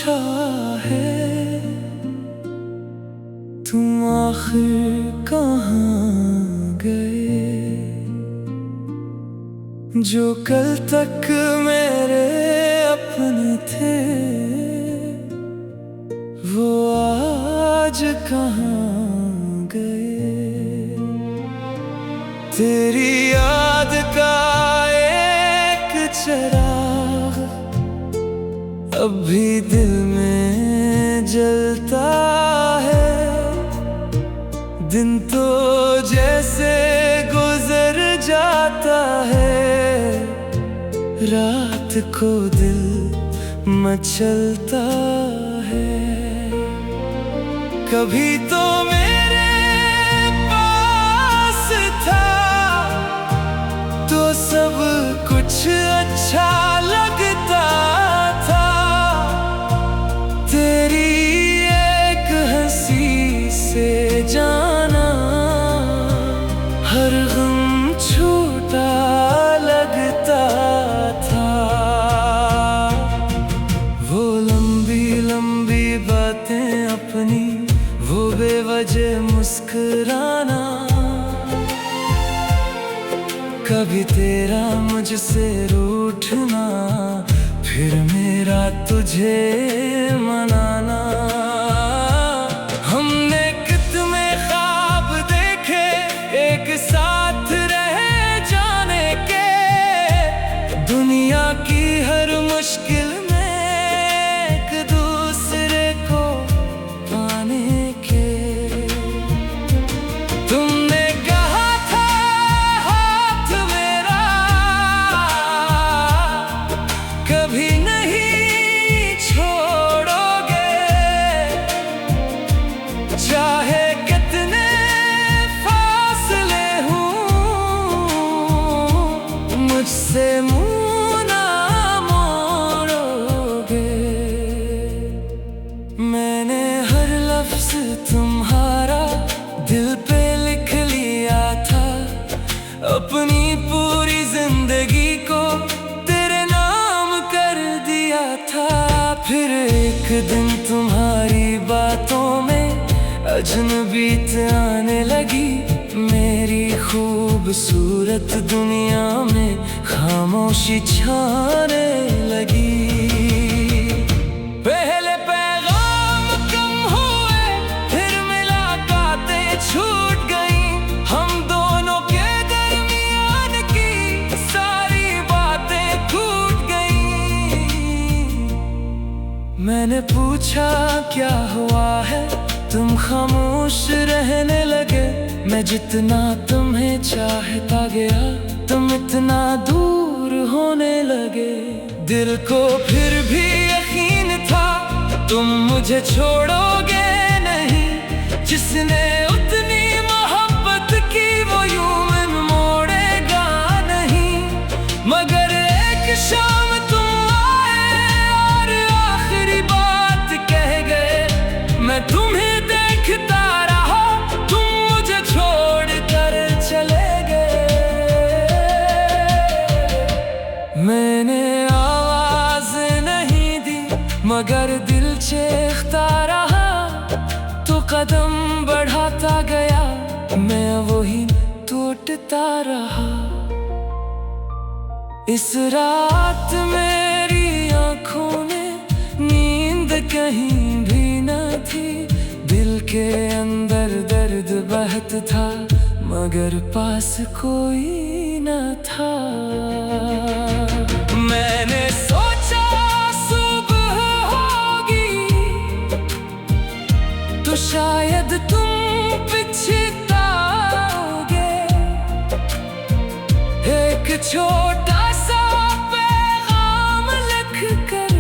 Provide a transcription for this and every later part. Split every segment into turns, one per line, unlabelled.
पूछा है तुम आखिर कहाँ गए, जो कल तक मेरे अपने थे वो आज कहाँ गए। तेरी याद का एक चिराग अब भी दिल में जलता है, दिन तो जैसे गुजर जाता है, रात को दिल मचलता है। कभी तो मेरे पास था तो सब कुछ अच्छा लगता था, तेरी एक हंसी से जाना हर गम छूटा लगता था। वो लंबी लंबी बातें अपनी, वो बेवजह मुस्कुराना, कभी तेरा मुझसे रूठना, फिर मेरा तुझे मनाना। हमने कितने ख्वाब देखे एक साथ रह जाने के, दुनिया की हर मुश्किल में एक दूसरे को पाने के। तुमने कहा था हाथ मेरा कभी नहीं छोड़ोगे, चाहे कितने फासले हों मुझसे मुँह ना मोड़ोगे। मैंने हर लफ्ज तुम्हारा दिल पे लिख लिया था, अपनी पूरी जिंदगी को तेरे नाम कर दिया था। फिर एक दिन तुम्हारी बातों में अजनबीत आने लगी, मेरी खूबसूरत दुनिया में खामोशी छाने लगी। पहले पैगाम कम हुए, फिर मुलाकातें छूट गईं, हम दोनों के दरमियान की सारी बातें टूट गईं। मैंने पूछा क्या हुआ है, तुम खामोश रहने लगे। मैं जितना तुम्हें चाहता गया तुम इतना दूर होने लगे। दिल को फिर भी यकीन था तुम मुझे छोड़ोगे नहीं, जिसने उतनी मोहब्बत की वो यूं मन मोड़ेगा नहीं। मगर एक शाम तुम आए और आखिरी बात कह गए, मैं तुम्हें देखता रहा तुम मुझे छोड़ कर चले गए। मैंने आवाज नहीं दी मगर दिल चीखता रहा, तो कदम बढ़ाता गया मैं वही टूटता रहा। इस रात मेरी आंखों में नींद कहीं भी न थी, दिल के अंदर दर्द बहत था मगर पास कोई न था। मैंने सोचा सुबह होगी तो शायद तुम पछताओगे, एक छोटा सा पैगाम लिख कर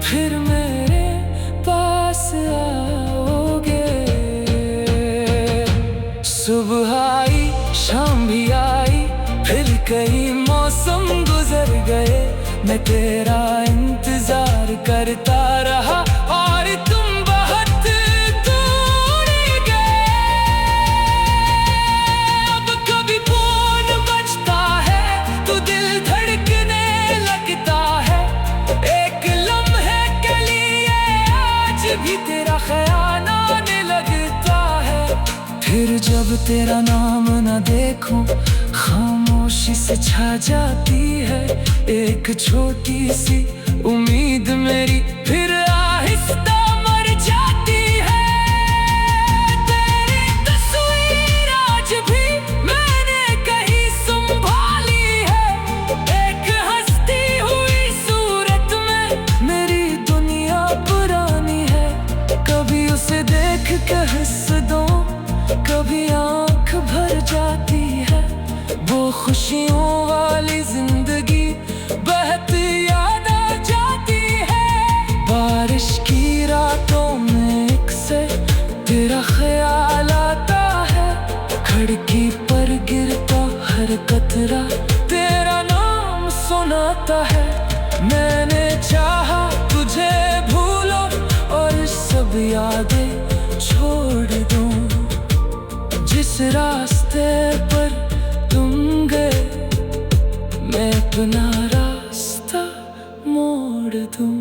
फिर मेरे पास आओगे। सुबह आई शाम भी आई, फिर कई मौसम गुजर गए, मैं तेरा इंतजार करता रहा और तुम बहुत दूर गए। अब कभी फोन बजता है तो दिल धड़कने लगता है, एक फिर जब तेरा नाम न देखूं, खामोशी से छा जाती है एक छोटी सी उम्मीद मेरी, फिर आहिस्ता मर जाती है। तेरी तस्वीर आज भी मैंने कहीं संभाली है, एक हंसती हुई सूरत में मेरी दुनिया पुरानी है। कभी उसे देख के हंस दूं, कभी आँख भर जाती है, वो खुशियों वाली जिंदगी बहती याद आ जाती है। बारिश की रातों में एक से तेरा ख्याल आता है, खिड़की पर गिरता हर कतरा तेरा नाम सुनाता है। मैंने चाहा तुझे भूलो और सब यादें छोड़ दूं, जिस रास्ते पर तुम गए मैं अपना रास्ता मोड़ दूं।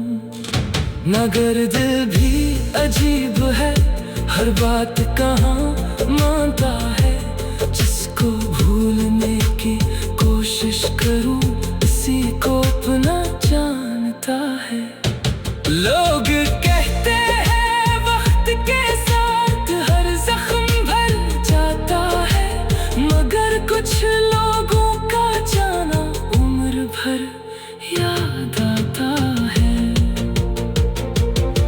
नगर दिल भी अजीब है, हर बात कहाँ मानता है, जिसको भूलने की कोशिश करूं इसी को अपना जानता है। लोग कहते हैं वक्त के साथ हर जख्म भर जाता है, मगर कुछ लोगों का जाना उम्र भर याद आता है।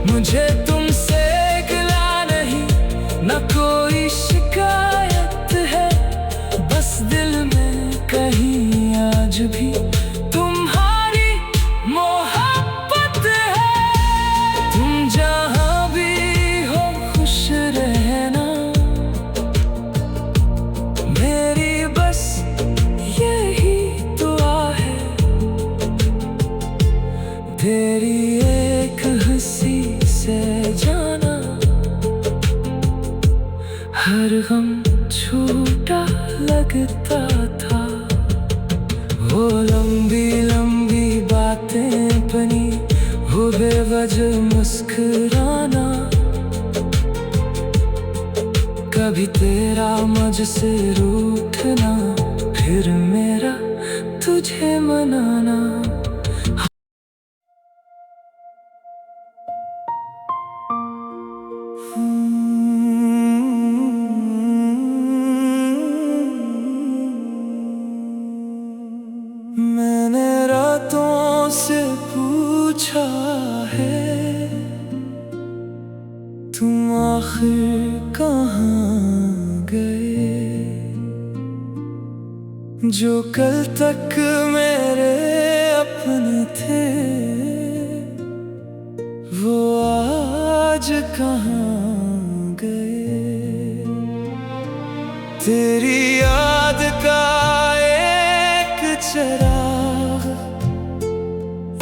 मुझे तुमसे गिला नहीं, न कोई शिकायत है, बस दिल में कहीं आज भी तुम्हारी मोहब्बत है। तुम जहाँ भी हो खुश रहना, मेरी बस यही दुआ है। तेरी एक हंसी से जाना हर गम छूटा लगता था। वो लंबी लंबी बातें बनी, वो बेवजह मुस्कुराना, कभी तेरा मुझसे रूठना, फिर मेरा तुझे मनाना। मैंने रातों से पूछा है तुम आखिर कहाँ गए, जो कल तक मेरे अपने थे वो आज कहाँ गए। तेरी याद का एक चिराग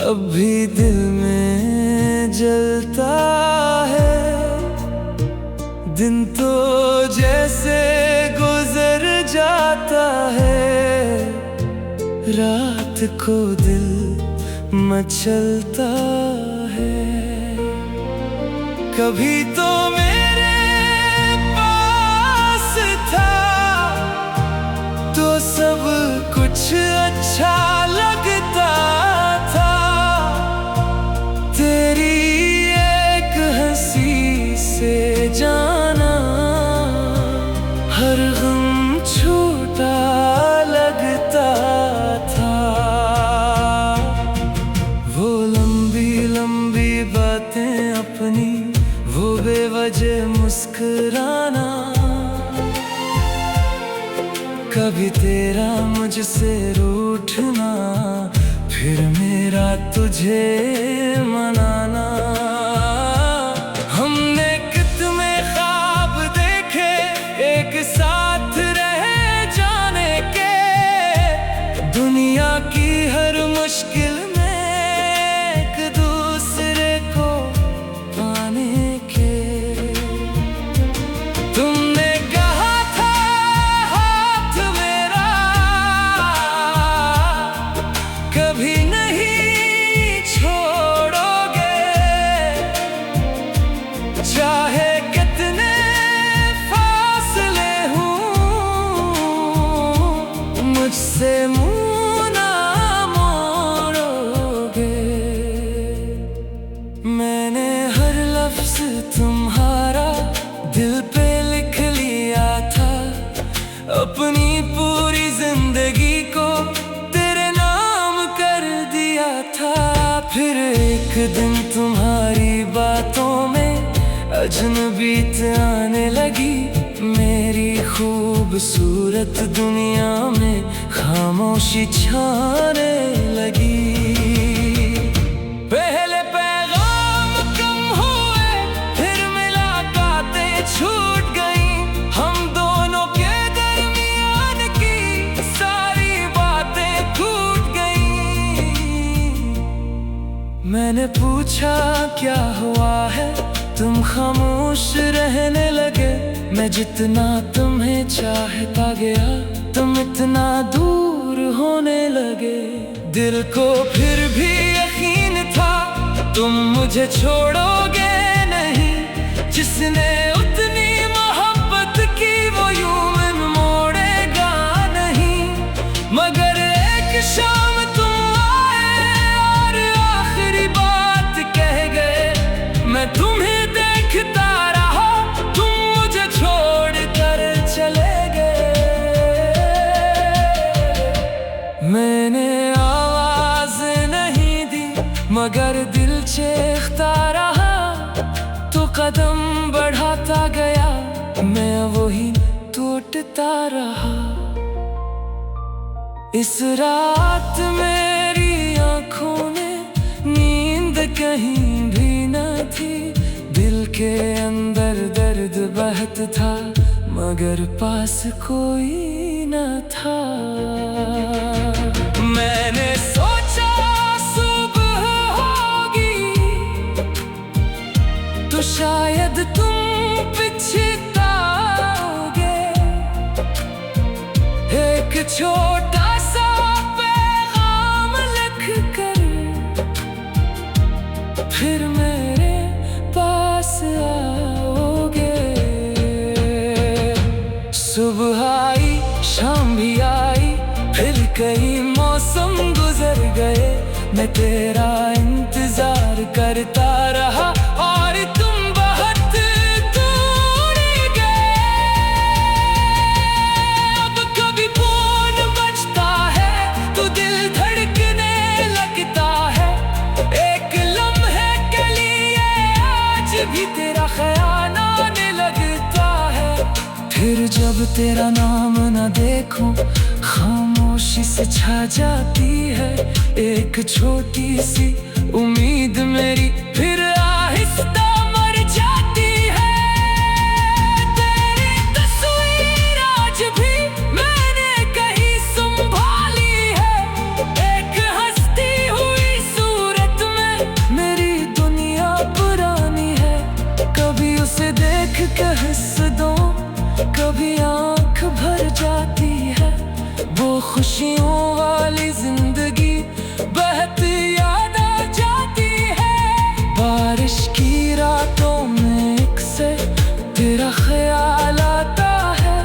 अब भी दिल में जलता है, दिन तो जैसे गुजर जाता है, रात को दिल मचलता है। कभी तो मेरे पास था तो सब कुछ अच्छा लगता था, तेरी एक हंसी से जाना हर गम छूटा लगता था। वो लंबी लंबी बातें अपनी, वो बेवजह मुस्कुराना, कभी तेरा मुझसे रूठना, फिर मेरा तुझे मनाना। हमने कितने ख्वाब देखे एक साथ रह जाने के, दुनिया की हर मुश्किल में एक दूसरे को पाने के। तुमने कहा था हाथ मेरा कभी नहीं छोड़ोगे, फिर एक दिन तुम्हारी बातों में अजनबीत आने लगी। मेरी खूबसूरत दुनिया में खामोशी छाने लगी। पहले पैगाम कम हुए, फिर मुलाकातें छूट गईं। हम दोनों के दरमियान की सारी बातें टूट गईं। मैंने पूछा क्या हुआ है, तुम खामोश रहने लगे। मैं जितना तुम्हें चाहता गया, तुम इतना दूर होने लगे। दिल को फिर भी यकीन था तुम मुझे छोड़ोगे नहीं। जिसने उतनी मोहब्बत की वो यूं मन मोड़ेगा नहीं। मगर एक शाम तुम आए और आखिरी बात कह गए। मैं तुम्हें देखता रहा, तुम मुझे छोड़ कर चले गए। मैंने आवाज नहीं दी मगर दिल चीखता रहा। तो कदम बढ़ाता गया, मैं वही टूटता रहा। इस रात मेरी आंखों में नींद कहीं भी न थी। दिल के अंदर दर्द बहत था मगर पास कोई न था। मैंने सोचा सुबह होगी तो शायद तुम पछताओगे। एक छोटा सा पैगाम लिख कर फिर मेरे पास आओगे। सुबह आई, शाम भी आई, फिर कई मौसम गुजर गए। मैं तेरा इंतजार करता रहा और तुम बहुत दूर गए। अब कभी फोन बजता है तो दिल धड़कने लगता है। एक लम्हे के लिए आज भी तेरा ख्याल आने लगता है। फिर जब तेरा नाम न देखूं खामोशी से छा जाती है। एक छोटी सी उम्मीद मेरी फिर आहिस्ता मर जाती है। तेरी तस्वीर आज भी मैंने कहीं संभाली है। एक हंसती हुई सूरत में मेरी दुनिया पुरानी है। कभी उसे देख के हंस दो, कभी आंख भर जाती है। वो खुशियों वाली जिंदगी बहुत याद आ जाती है। बारिश की रातों में एक से तेरा ख्याल आता है।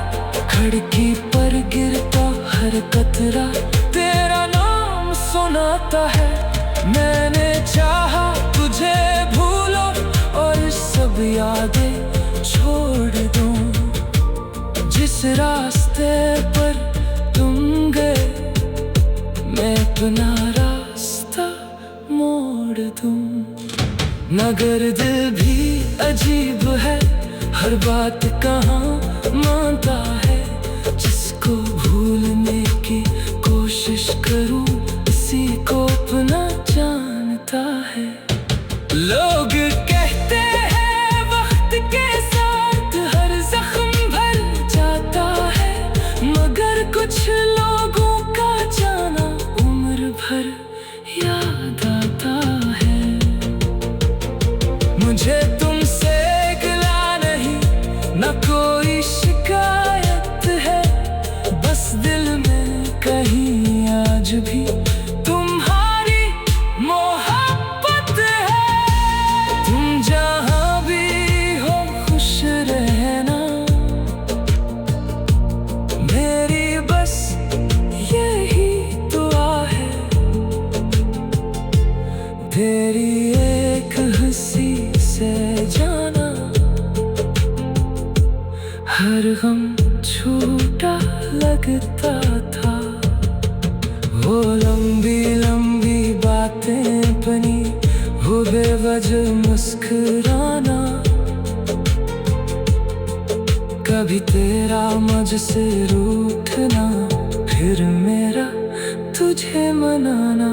खिड़की पर गिरता हर कतरा तेरा नाम सुनाता है। मैंने चाहा तुझे भूलो और सब यादें छोड़ दूं। जिस रास्ते पर तुम गए मैं अपना रास्ता मोड़ दूं। मगर दिल भी अजीब है, हर बात कहाँ मानता है। जिसको भूलने की कोशिश करूं इसी को अपना जानता है। लोग कहते हैं वक्त के साथ हर जख्म भर जाता है। मगर कुछ लोगों का जाना उम्र भर याद आता है। मुझे तुमसे गिला नहीं, न कोई शिकायत है। बस दिल में कहीं आज भी तुम्हारी मोहब्बत है। तुम जहाँ भी हो खुश रहना, मेरी बस यही दुआ है। तेरी एक हंसी से जाना हर गम छूटा लगता था। वो लंबी लंबी बातें बनी वो बेवजह मुस्कुराना, कभी तेरा मुझसे रूठना, फिर मेरा तुझे मनाना।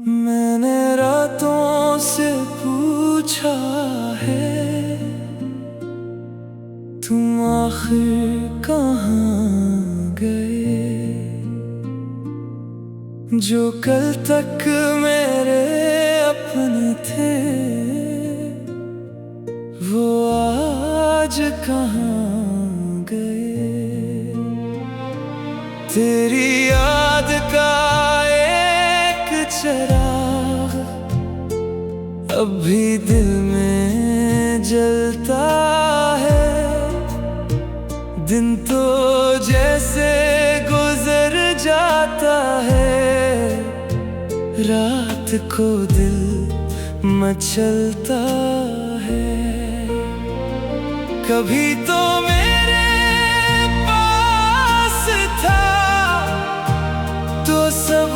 मैंने रातों से पूछा है, तुम आखिर कहाँ गए? जो कल तक मेरे अपने थे, वो आज कहाँ गए? तेरी याद का एक चिराग अब भी दिल में जलता है। दिन तो जैसे गुजर जाता है, रात को दिल मचलता है। कभी तो मेरे पास था तो सब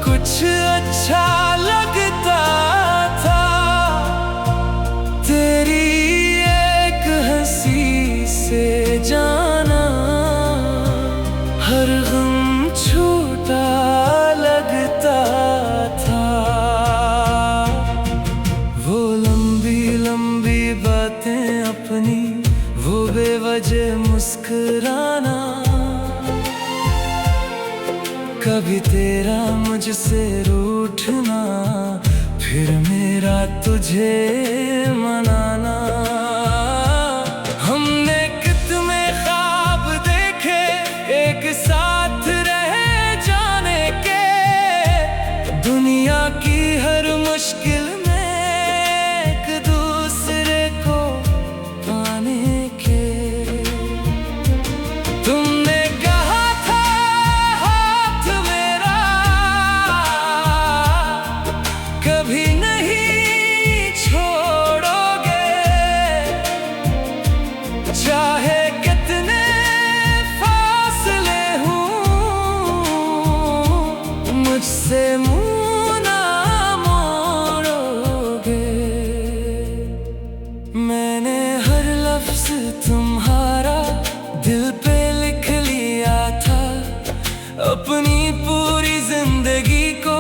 कुछ अच्छा लगता था। तेरी एक हंसी से जाना, हर गम छोटा लगता था। वो लंबी लंबी बातें अपनी, वो बेवजह मुस्कुराना, कभी तेरा मुझसे रूठना, फिर मेरा तुझे मनाना। हमने कितने ख्वाब देखे एक साथ रह जाने के, दुनिया की हर मुश्किल में एक दूसरे को पाने के। तुमने कहा था हाथ मेरा कभी नहीं छोड़ोगे, चाहे कितने फासले हों, मुझसे मुँह ना मोड़ोगे। मैंने हर लफ्ज तुम्हारा दिल पे लिख लिया था, अपनी पूरी जिंदगी को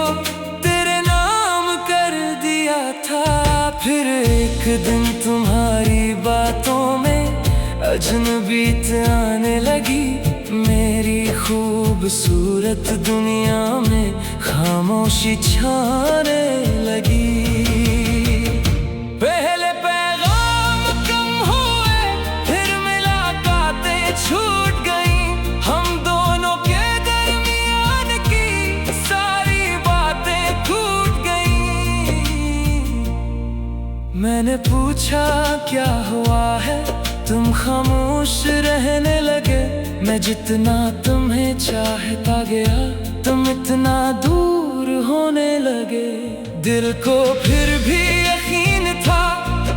तेरे नाम कर दिया था। फिर एक दिन तुम्हारी बातों में अजनबीत आने लगी, मेरी खूबसूरत दुनिया में खामोशी छाने लगी। पहले पैगाम कम हुए, फिर मुलाकातें छूट गईं, हम दोनों के दरमियान की सारी बातें टूट गईं। मैंने पूछा क्या हुआ है, तुम खामोश रहने लगे। मैं जितना तुम्हें चाहता गया, तुम इतना दूर होने लगे। दिल को फिर भी यकीन था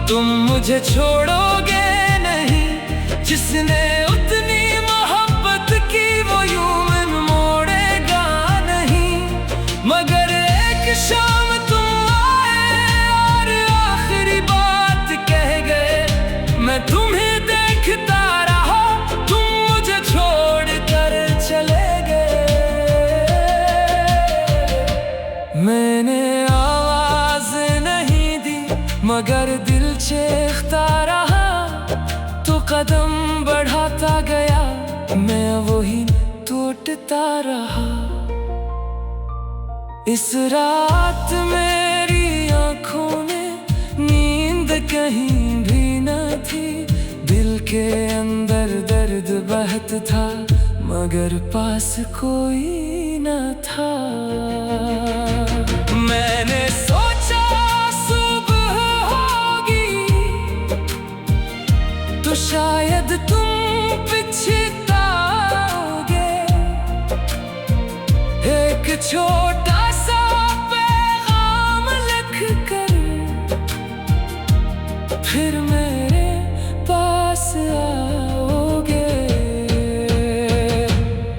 तुम मुझे छोड़ोगे नहीं, जिसने उतनी मोहब्बत की वो यूं मन मोड़ेगा नहीं। मगर एक शाम तुम आए और आखिरी बात कह गए, मैं तुम्हें देखता रहा, तुम मुझे छोड़ कर चले गए। मैंने आवाज नहीं दी मगर दिल चीखता रहा, तो कदम बढ़ाता गया, मैं वही टूटता रहा। इस रात मेरी आंखों में नींद कहीं भी न थी, दिल के अंदर दर्द बहत था मगर पास कोई न था। मैंने सोचा सुबह होगी तो शायद तुम पछताओगे। एक छोटा सा पैगाम लिख कर फिर मेरे पास आओगे।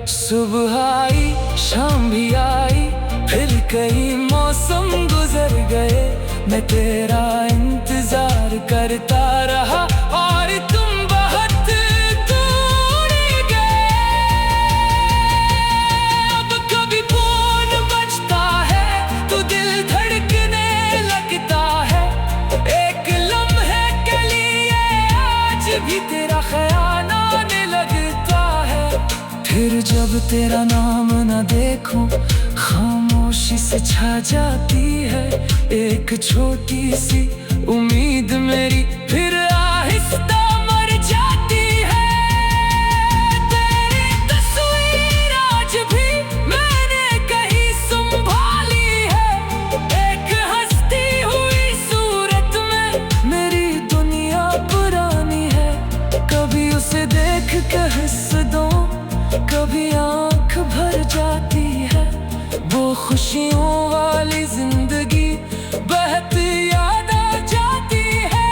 सुबह आई शाम भी आई, फिर कई मौसम गुजर गए, मैं तेरा इंतजार करता रहा और तुम बहुत दूर गए। अब कभी फोन बजता है तो दिल धड़कने लगता है, एक लम्हे के लिए आज भी तेरा ख्याल आने लगता है। फिर जब तेरा नाम न देखूं खामोशी से छा जाती है, एक छोटी सी उम्मीद मेरी फिर आहिस्ता मर जाती है। तेरी तस्वीर आज भी मैंने कहीं संभाली है, एक हंसती हुई सूरत में मेरी दुनिया पुरानी है। कभी उसे देख के हंस दूं, कभी आंख भर जाती है, वो खुशियों वाली जिंदगी बहुत याद आ जाती है।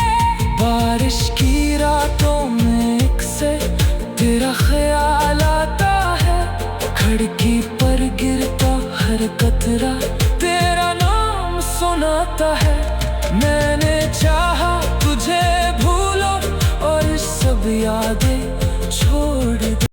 बारिश की रातों में एक से तेरा ख्याल आता है, खिड़की पर गिरता हर कतरा तेरा नाम सुनाता है। मैंने चाहा